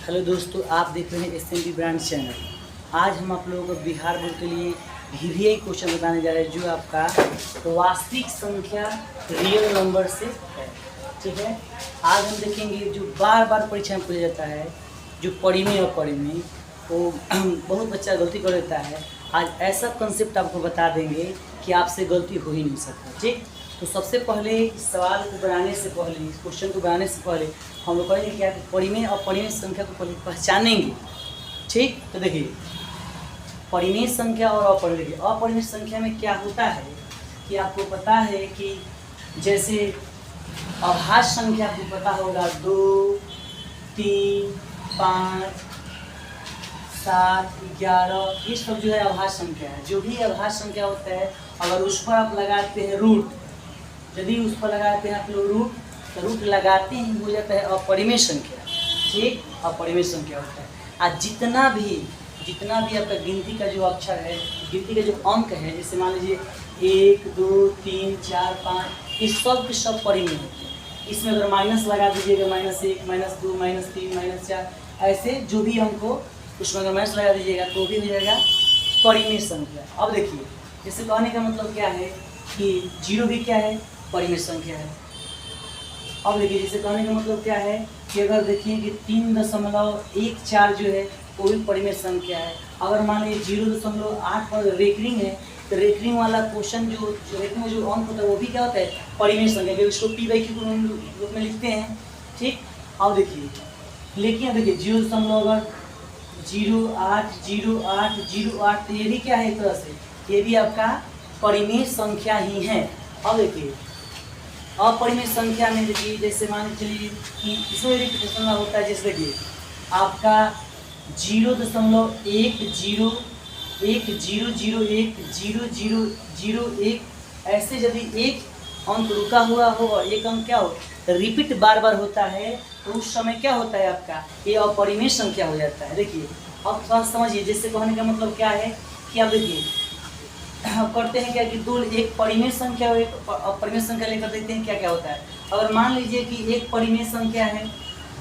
Hello दोस्तों, आप देख रहे हैं SMB ब्रांड चैनल। आज हम आप लोगों को बिहार बोर्ड के लिए VVI क्वेश्चन बताने जा रहे हैं जो आपका वास्तविक संख्या रियल नंबर से है। ठीक है, आज हम देखेंगे जो बार बार परीक्षा में पूछा जाता है, जो परिमेय और परिमेय वो बहुत बच्चा गलती कर देता है। आज ऐसा कंसेप्ट आपको बता देंगे कि आपसे गलती हो ही नहीं सकता। ठीक, तो सबसे पहले इस सवाल को बनाने से पहले, इस क्वेश्चन को बनाने से पहले हम लोग करेंगे क्या कि परिमेय और परिमेय संख्या को पहले पहचानेंगे। ठीक, तो देखिए परिमेय संख्या और अपरिमेय संख्या में क्या होता है कि आपको पता है कि जैसे अभाज्य संख्या आपको पता होगा 2, 3, 5, 7, 11, ये सब जो है अभाज्य संख्या है। जो भी अभाज्य संख्या होता है अगर उस पर आप लगाते हैं रूट, यदि उस पर लगाते हैं आप लोग रूट, तो रूट लगाते ही हो जाता है अपरिमेय संख्या। ठीक, अपरिमेय संख्या होता है। आज जितना भी आपका गिनती का जो अक्षर है, गिनती का जो अंक है, जैसे मान लीजिए 1, 2, 3, 4, 5, ये सब के सब परिमेय होते हैं। इसमें अगर माइनस लगा दीजिएगा, -1, -2, -3, -4, ऐसे जो भी अंक हो उसमें अगर माइनस लगा दीजिएगा तो भी हो जाएगा परिमेय संख्या। अब देखिए, जैसे कहने का मतलब क्या है कि 0 भी क्या है, परिमेय संख्या है। अब देखिए, जैसे कहने का मतलब क्या है कि अगर देखिए कि 3.14 जो है वो भी परिमेय संख्या है। अगर मान लीजिए 0.8 पर रेकरिंग है तो रेकरिंग वाला क्वेश्चन जो रेकरिंग में जो अंक होता है वो भी क्या होता है, परिमेय संख्या, क्योंकि उसको p/q के रूप में लिखते हैं। ठीक, अब देखिए, लेकिन देखिए 0.080808 तो ये भी क्या है, एक तरह से ये भी आपका परिमेय संख्या ही है। अब देखिए अपरिमेय संख्या में देखिए, जैसे मान के चलिए कि इसमें रिपीटेशन होता है। जैसे देखिए आपका 0.100100010001 ऐसे यदि एक अंक रुका हुआ हो और एक अंक क्या हो रिपीट बार बार होता है तो उस समय क्या होता है, आपका ये अपरिमेय संख्या हो जाता है। देखिए अब थोड़ा समझिए, जैसे कहने का मतलब क्या है कि आप देखिए करते हैं क्या कि दो एक परिमेय संख्या और एक अपरिमेय संख्या लेकर देखते हैं क्या क्या होता है। अगर मान लीजिए कि एक परिमेय संख्या है,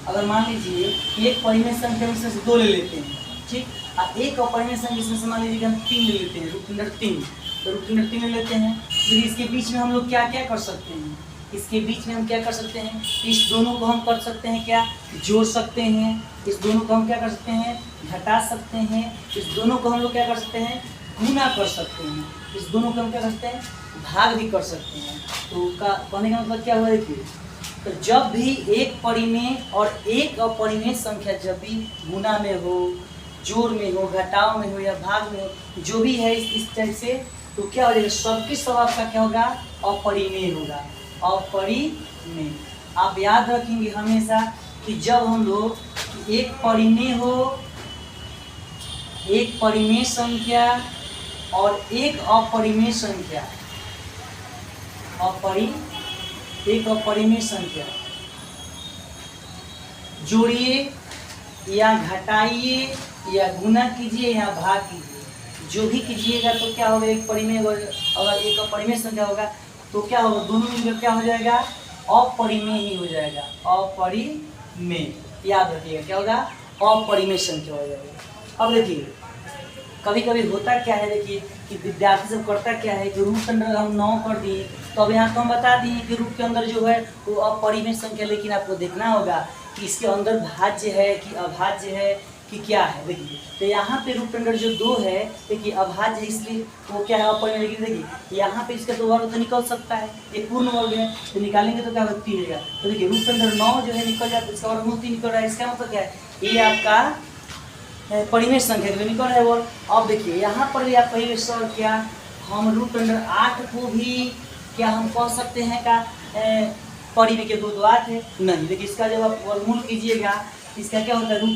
अगर मान लीजिए एक परिमेय संख्या में से 2 ले लेते हैं। ठीक, और एक अपरिमेय संख्या इसमें से मान लीजिए कि हम 3 ले लेते हैं, √3, तो √3 ले लेते हैं। फिर इसके बीच में हम लोग क्या क्या कर सकते हैं, इसके बीच में हम क्या कर सकते हैं, इस दोनों को हम कर सकते हैं क्या, जोड़ सकते हैं। इस दोनों को हम क्या कर सकते हैं, घटा सकते हैं। इस दोनों को हम लोग क्या कर सकते हैं, गुना कर सकते हैं। इस दोनों को हम क्या कर सकते हैं, भाग भी कर सकते हैं। तो का कहने का मतलब क्या हुआ, देखिए तो जब भी एक परिमेय और एक अपरिमेय संख्या जब भी गुना में हो, जोड़ में हो, घटाव में हो या भाग में हो, जो भी है इस टाइप से, तो क्या हो जाएगा, सबके सब आपका क्या होगा, अपरिमेय होगा, अपरिमेय। आप याद रखेंगे हमेशा कि जब हम लोग एक परिमेय हो, एक परिमेय संख्या और एक अपरिमेय संख्या, एक अपरिमेय संख्या जोड़िए या घटाइए या गुना कीजिए या भाग कीजिए, जो भी कीजिएगा तो क्या होगा, एक परिमेय अगर एक अपरिमेय संख्या होगा तो क्या होगा, दोनों मिलकर क्या हो जाएगा, अपरिमेय ही हो जाएगा, अपरिमेय। याद रखिएगा क्या होगा, अपरिमेय संख्या हो जाएगा। अब देखिए कभी कभी होता क्या है, देखिए कि विद्यार्थी सब करता क्या है कि रूट के अंदर हम 9 कर दिए, तो अब यहाँ तो हम बता दिए कि रूट के अंदर जो है वो अपरिमेय संख्या, लेकिन आपको देखना होगा कि इसके अंदर भाज्य है कि अभाज्य है कि क्या है। देखिए तो यहाँ पे रूट के अंदर जो 2 है, देखिए अभाज्य है इसलिए वो क्या है, अपरिमेय। लेकिन देखिए यहाँ पे इसका 2 वर्ग तो निकल सकता है, ये पूर्ण वर्ग है तो निकालेंगे तो क्या होगा, 3 रहेगा। तो देखिए रूट के अंदर 9 जो है निकल जाता है, इसका वर्गमूल 3 निकल रहा है, इसका मतलब क्या है, ये आपका परिमेय संख्या के निकल है। और अब देखिए यहाँ पर भी आप कहिए सर क्या हम √8 को भी क्या हम कह सकते हैं का परिमेय के 2 8 है, नहीं। देखिए इसका जब आप वर्गमूल कीजिएगा इसका क्या होता है, √,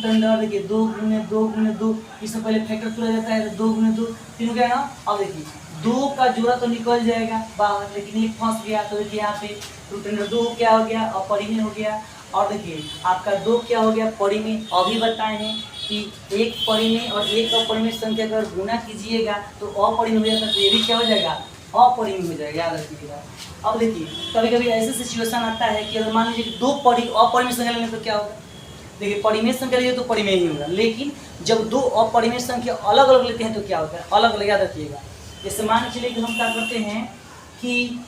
देखिए 2 × 2 × 2, इससे पहले फैक्टर तोड़ा जाता है, तो 2 × 2 3 हो गया ना। अब देखिए 2 का जोड़ा तो निकल जाएगा बाहर, लेकिन एक फंस गया, तो देखिए यहाँ पे √2 क्या हो गया, अपरिमेय हो गया। और देखिए आपका 2 क्या हो गया, परिमेय। अभी बताए हैं कि एक परिमेय और एक अपरिमेय संख्या अगर गुना कीजिएगा तो अपरिमेय हो जाता है, तो ये भी क्या हो जाएगा, अपरिमेय हो जाएगा, याद रखिएगा। अब देखिए कभी कभी ऐसे सिचुएशन आता है कि अगर मान लीजिए कि 2 अपरिमेय संख्या लेने तो क्या होगा, देखिए परिमेय संख्या लिए तो परिमेय ही होगा, लेकिन जब दो अपरिमेय संख्या अलग अलग लेते हैं तो क्या होता है, अलग अलग याद रखिएगा। जैसे मान चलिए कि हम क्या करते हैं कि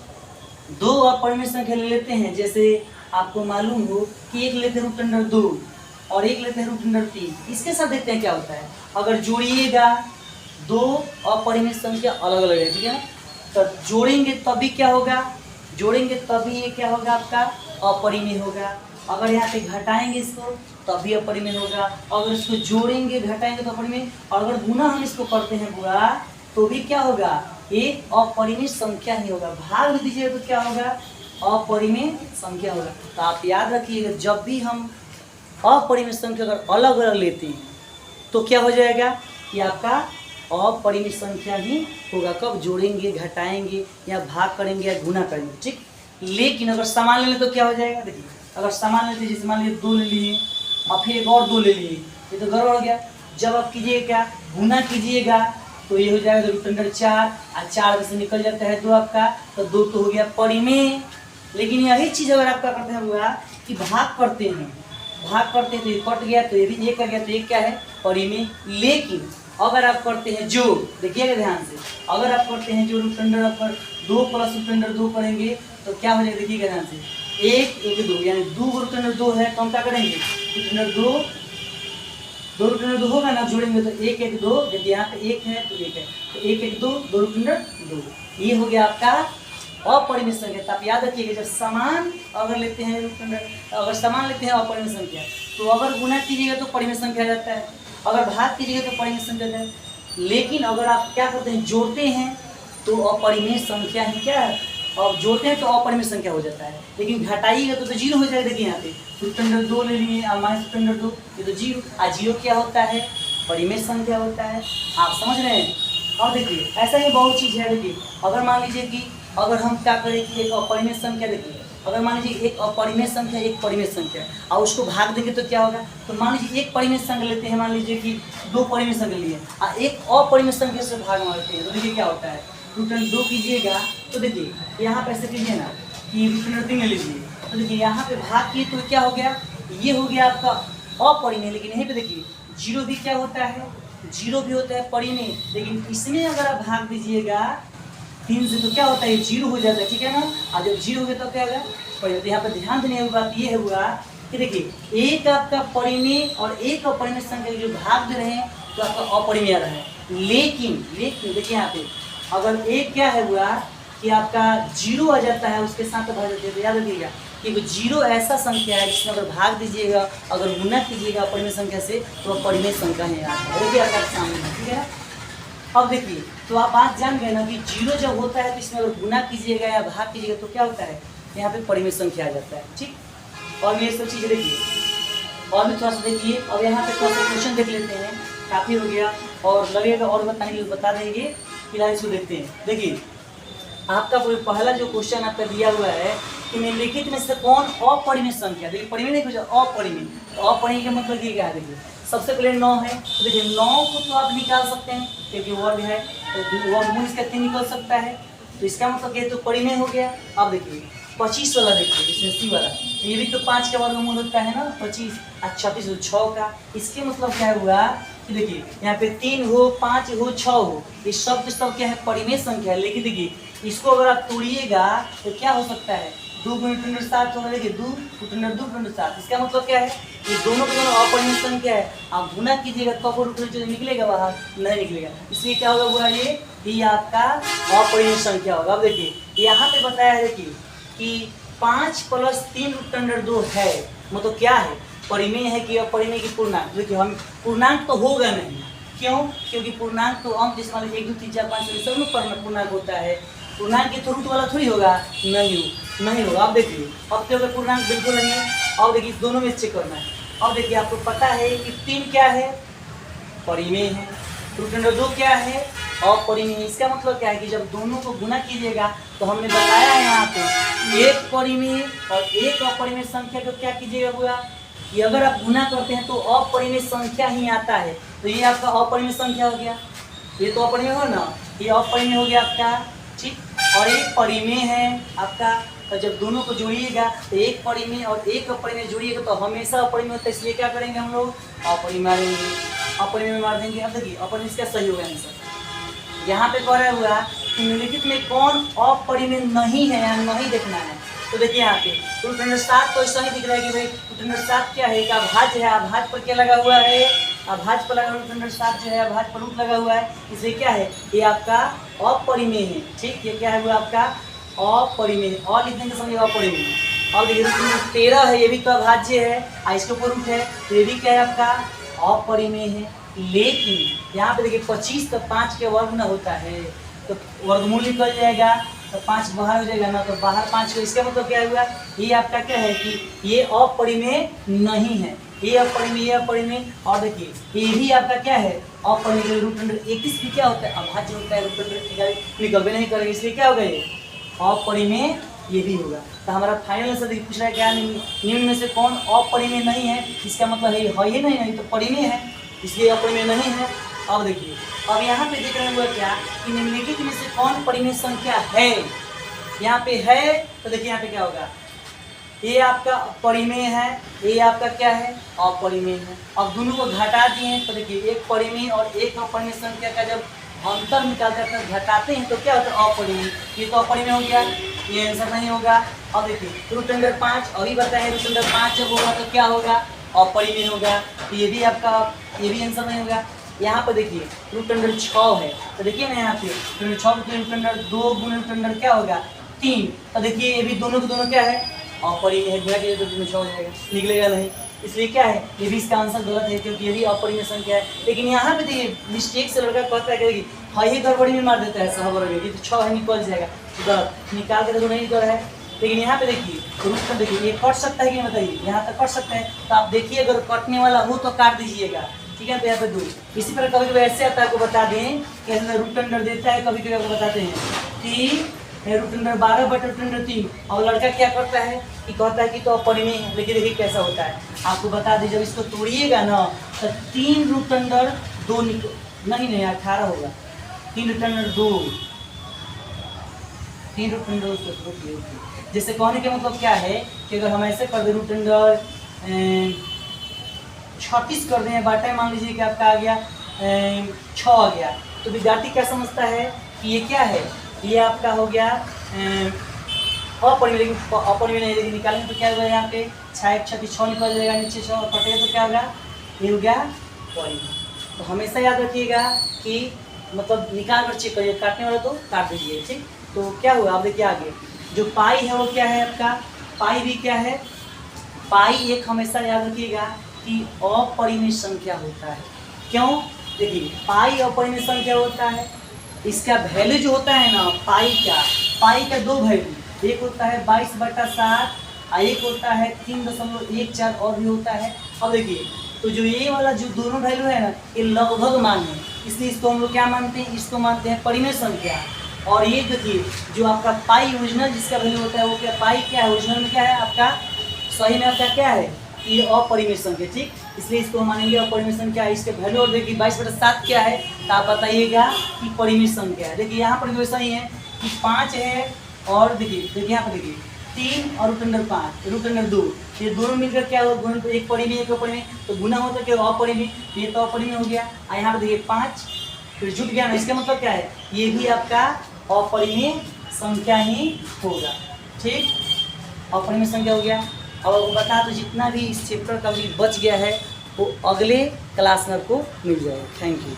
दो अपरिमेय संख्या ले लेते हैं, जैसे आपको मालूम हो कि एक लेते हैं √2 और एक लेते हैं √3। इसके साथ देखते हैं क्या होता है, अगर जोड़िएगा दो अपरिमेय संख्या अलग अलग है, ठीक है ना, तो जोड़ेंगे तभी क्या होगा, जोड़ेंगे तभी ये क्या होगा आपका अपरिमेय होगा। अगर यहाँ पे घटाएंगे इसको तभी अपरिमेय होगा, अगर इसको जोड़ेंगे घटाएंगे तो अपरिमेय, और अगर गुना हम इसको करते हैं बुआ तो भी क्या होगा, एक अपरिमेय संख्या ही होगा। भाग भी दीजिएगा तो क्या होगा, अपरिमेय संख्या होगा। तो आप याद रखिएगा जब भी हम अपरिमेय संख्या अगर अलग अलग लेते हैं तो क्या हो जाएगा कि आपका अपरिमेय संख्या ही होगा। कब जोड़ेंगे घटाएंगे या भाग करेंगे या गुना करेंगे, ठीक। लेकिन अगर समान ले लें तो क्या हो जाएगा, देखिए अगर समान लेते जैसे मान लीजिए 2 ले लिए और फिर एक और 2 ले लिए, ये तो गड़बड़ हो गया। जब आप कीजिएगा क्या, गुना कीजिएगा तो ये हो जाएगा √4 और 4 में से निकल जाता है 2 आपका, तो 2 तो हो गया परिमेय। लेकिन यही चीज़ अगर आपका करते हैं हुआ कि भाग करते हैं, भाग करते हैं तो ये कट गया तो ये भी 1 आ गया, तो ये क्या है परिमेय। लेकिन अगर आप करते हैं जो, देखिएगा ध्यान से, अगर आप करते हैं जो √2 प्लस √2 करेंगे तो क्या हो जाएगा, देखिएगा ध्यान से, 1 1 2 यानी 2 √2 है तो हम क्या करेंगे √2 होगा ना, जोड़ेंगे तो 1 1 2, यदि यहाँ पे 1 है तो 1 है, तो 1 1 2 2 ये हो गया आपका अपरिमेय संख्या। आप याद रखिएगा जब समान अगर लेते हैं अगर समान लेते हैं अपरिमेय संख्या तो अगर गुना कीजिएगा तो परिमेय संख्या आ जाता है, अगर भाग कीजिएगा तो परिमेय संख्या जाता है। लेकिन अगर आप क्या करते हैं जोड़ते हैं तो अपरिमेय संख्या ही क्या है, और जोड़ते हैं तो अपरिमेय संख्या हो जाता है। लेकिन घटाइएगा तो 0 हो जाएगा। देखिए यहाँ पे √2 ले लिए और -√2 ये तो 0, और 0 क्या होता है, परिमेय संख्या होता है। आप समझ रहे हैं। और देखिए ऐसा ही बहुत चीज़ है। देखिए अगर मान लीजिए कि अगर हम क्या करें कि एक अपरिमेय संख्या, देखिए अगर मान लीजिए एक अपरिमेय संख्या एक परिमेय संख्या और उसको भाग देंगे तो क्या होगा, तो मान लीजिए एक परिमेय संख्या लेते हैं, मान लीजिए कि 2 परिमेय संख्या लिए और एक अपरिमेय संख्या से भाग मारते हैं तो देखिए क्या होता है, √2 कीजिएगा तो देखिए यहाँ पे ऐसे कीजिए ना कि √3 ले लीजिए, तो देखिए यहाँ पे भाग किए तो क्या हो गया, ये हो गया आपका अपरिमेय। लेकिन यहीं पे देखिए 0 भी क्या होता है, 0 भी होता है परिमेय। लेकिन इसमें अगर आप भाग दीजिएगा 3 से तो क्या होता है, 0 हो जाता है, ठीक है ना। और जब 0 हो गया तो क्या होगा परिमेय। तो यहाँ पर ध्यान देने वाली बात ये हुआ कि देखिए एक आपका परिमेय और एक अपरिमेय संख्या जो भाग दे रहे हैं तो आपका अपरिमेय आ रहा है। लेकिन देखिए यहाँ पे अगर एक क्या है हुआ कि आपका 0 आ जाता है उसके साथ भाग देते हैं तो याद रखिएगा कि 0 ऐसा संख्या है जिसमें अगर भाग दीजिएगा अगर गुना कीजिएगा परिमेय संख्या से तो परिमेय संख्या है आता है। देखिए आपके सामने, ठीक है। अब देखिए तो आप बात जान गए ना कि 0 जब होता है तो इसमें अगर गुना कीजिएगा या भाग कीजिएगा तो क्या होता है, यहाँ पे परिमेय संख्या आ जाता है, ठीक। और ये सब चीज़ें देखिए और भी थोड़ा सा देखिए। अब यहाँ पे थोड़ा सा क्वेश्चन देख लेते हैं, काफ़ी हो गया और लगेगा और बताने के लिए बता देंगे, फिलहाल इसको देखते हैं। देखिए आपका कोई पहला जो क्वेश्चन आपका दिया हुआ है कि निम्नलिखित में से कौन अपरिमेय संख्या, देखिए परिमेय नहीं कुछ अपरिमेय, तो अपरिमेय का मतलब ये क्या है, देखिए सबसे पहले 9 है, तो देखिए 9 को तो आप निकाल सकते हैं क्योंकि वर्ग है तो वर्गमूल इसका 3 निकल सकता है, तो इसका मतलब ये तो परिमेय हो गया। अब देखिए 25 वाला देखिए इसमें सी वाला, तो ये भी तो 5 का वर्गमूल होता है ना 25 और 36 6 का। इसके मतलब क्या हुआ कि देखिए यहाँ पे 3 हो 5 हो 6 हो ये सब के सब क्या है परिमेय संख्या है। लेकिन देखिए इसको अगर आप तोड़िएगा तो क्या हो सकता है 2 × 7 होगा, देखिए 2 × 2 × 7। इसका मतलब क्या है ये दोनों दोनों अपरिमेय संख्या है। आप गुना कीजिएगा तो √2 निकलेगा बाहर, नहीं निकलेगा, इसलिए क्या होगा बुरा ये आपका अपरिमेय संख्या होगा। अब देखिए यहाँ पे बताया है देखिए कि 5 + 3 √2 है, मतलब क्या है परिमेय है कि अपरिमेय की पूर्णांक। देखिए हम पूर्णांक तो होगा नहीं, क्यों, क्योंकि पूर्णांक तो अंक जिस मान लीजिए 1 2 3 4 5 सब में पूर्णांक होता है, पूर्णांक की तो रूट वाला थोड़ी होगा, नहीं होगा। अब देखिए अब क्या होगा पूर्णांक बिल्कुल नहीं है। अब देखिए इस दोनों में चेक करना है। अब देखिए आपको पता है कि 3 क्या है परिमेय है, √2 क्या है अपरिमेय। इसका मतलब क्या है कि जब दोनों को गुना कीजिएगा तो हमने बताया है यहाँ पे एक परिमेय और एक अपरिमेय संख्या को क्या कीजिएगा हुआ कि अगर आप गुना करते हैं तो अपरिमेय संख्या ही आता है, तो ये आपका अपरिमेय संख्या हो गया, ये तो अपरिमेय हो ना, ये अपरिमेय हो गया आपका, ठीक। और एक परिमेय है आपका तो जब दोनों को जोड़िएगा तो एक परिमेय और एक अपरिमेय जोड़िएगा तो हमेशा अपरिमेय होता है, इसलिए क्या करेंगे हम लोग अपरिमेय मारेंगे, अपरिमेय मार देंगे। अब देखिए अपरिमेय इसका सही होगा आंसर। यहाँ पे कह रहा हुआ कि निम्नलिखित में कौन अपरिमेय नहीं है, यहाँ नहीं देखना है। तो देखिए यहाँ पे रूट अंडर 7 तो ऐसा ही दिख रहा है कि भाई रूट अंडर 7 क्या है, एक अभाज्य है, अभाज्य पर क्या लगा हुआ है, अभाज्य पर लगा रूट अंडर 7 जो है अभाज्य पर रूट लगा हुआ है, इसलिए क्या है ये आपका अपरिमेय है। ठीक, ये क्या है वो आपका अपरिमेय है, और लिखने के समय अपरिमेय। और देखिए रूट अंडर 13 है, ये भी तो अभाज्य है, इसके ऊपर रूट है, तो ये भी क्या है आपका अपरिमेय है। लेकिन यहाँ पे देखिए 25 तो 5 के वर्ग न होता है, तो वर्गमूल निकल जाएगा तो 5 बाहर हो जाएगा ना, तो बाहर 5 को, इसका मतलब क्या हुआ ये आपका क्या है कि ये अपरिमेय नहीं है, ये अपरिमेय, ये अपरिमेय। और देखिए ये भी आपका क्या है अपरिमेय। रूट अंडर 21 भी क्या होता है अभाज्य होता है, रूट अंडर निकल भी नहीं करेगा, इसलिए क्या होगा ये अपरिमेय, ये भी होगा। तो हमारा फाइनल आंसर देखिए पूछ रहा है क्या निम्न में से कौन अपरिमेय नहीं है, इसका मतलब है ही नहीं तो परिमेय है, इसलिए अपरिमेय नहीं है। अब देखिए अब यहाँ पे देख रहे हैं क्या कि निम्नलिखित में से कौन परिमेय संख्या है, यहाँ पे है तो देखिए यहाँ पे क्या होगा, ये आपका परिमेय है, ये आपका क्या है अपरिमेय है। अब दोनों को घटा दिए तो देखिए एक परिमेय और एक अपरिमेय संख्या का जब अंतर निकालते हैं घटाते हैं तो क्या होता है अपरिमेय, ये तो अपरिमेय हो गया, ये आंसर नहीं होगा। अब देखिए रूट अंडर 5 अभी बताए, रूट अंडर 5 जब होगा तो क्या होगा अपरिमेय होगा, तो ये भी आपका ये भी आंसर नहीं होगा। यहाँ पर देखिए रूट अंडर 6 है, तो देखिए ना यहाँ पे रूट अंडर 6 रूट अंडर 2 गुण रूट अंडर क्या होगा 3, तो देखिए ये भी दोनों के दोनों क्या है अपरिमेय है, गुणा के तो 6 हो जाएगा, निकलेगा नहीं, इसलिए क्या है ये भी इसका आंसर गलत है क्योंकि ये भी अपरिमेय संख्या है। लेकिन यहाँ पे देखिए मिस्टेक से लड़का कहता है कि हाँ ये गड़बड़ी में मार देता है सहवर्ग में, तो 6 है निकल जाएगा, गलत निकाल के तो नहीं निकल रहा है। लेकिन यहाँ पे देखिए रूट कर देखिए ये कट सकता है कि नहीं बताइए, यहाँ तक कट सकता है, तो आप देखिए अगर कटने वाला हो तो काट दीजिएगा, ठीक है। तो यहाँ पे 2 इसी पर कभी कभी ऐसे आता है, आपको बता दें कि रूट अंडर देता है, कभी कभी आपको बताते हैं कि रूट अंडर 12 बटे रूट अंडर 3, और लड़का क्या करता है कि कहता है कि तो अपरिमेय है। लेकिन देखिए कैसा होता है आपको बता दीजिए, जब इसको तोड़िएगा ना तो 3 रूट अंडर 2 नहीं 18 होगा, 3 रूट अंडर 2, 3 रूट अंडर 2। जैसे कहने के मतलब क्या है कि अगर हम ऐसे कर दें रूट अंडर 36 कर दें, बाटा मान लीजिए कि आपका आ गया 6 आ गया, तो विद्यार्थी क्या समझता है कि ये क्या है, ये आपका हो गया अपरिमेय। लेकिन अपरिमेय नहीं, लेकिन निकालेंगे तो क्या होगा यहाँ पे 6 निकल जाएगा, नीचे 6 कटेगा तो क्या होगा ये हो गया परिमेय। तो हमेशा याद रखिएगा कि मतलब निकाल कर चेक करिए, काटने वाला तो काट दीजिए, ठीक। तो क्या हुआ आप देखिए आगे जो पाई है वो क्या है आपका, पाई भी क्या है, पाई एक हमेशा याद रखिएगा कि अपरिमेय संख्या होता है। क्यों, देखिए पाई अपरिमेय संख्या होता है, इसका वैल्यू जो होता है ना पाई का 2 वैल्यू, एक होता है 22/7 और एक होता है 3.14 और भी होता है। अब देखिए तो जो ये वाला जो दोनों वैल्यू है ना ये लगभग मान है, इसलिए इसको हम लोग क्या मानते हैं, इसको मानते हैं परिमेय संख्या। और ये देखिए जो आपका पाई ओरिजिनल जिसका वैल्यू होता है वो क्या पाई क्या है, ओरिजिनल में क्या है आपका सही में आपका क्या है ये अपरिमेय संख्या, ठीक। इसलिए इसको हम मानेंगे अपरिमेय संख्या। इसके वैल्यू और देखिए 22/7 क्या है तो आप बताइएगा कि परिमेय संख्या है। देखिए यहाँ पर भी वैसा ही है कि 5 है, और देखिए यहाँ पर देखिए 3 और रूट अंडर 5 रूट अंडर 2, ये दोनों मिलकर क्या होगा गुण, तो एक परिमेय एक अपरिमेय, तो गुना होता क्या अपरिमेय, ये तो अपरिमेय हो गया। और यहाँ पर देखिए 5 फिर जुट गया ना, इसका मतलब क्या है ये भी आपका अपरिमेय संख्या ही होगा, ठीक, अपरिमेय संख्या हो गया। और बता तो जितना भी इस चैप्टर का भी बच गया है वो अगले क्लास में आपको मिल जाएगा। Thank you.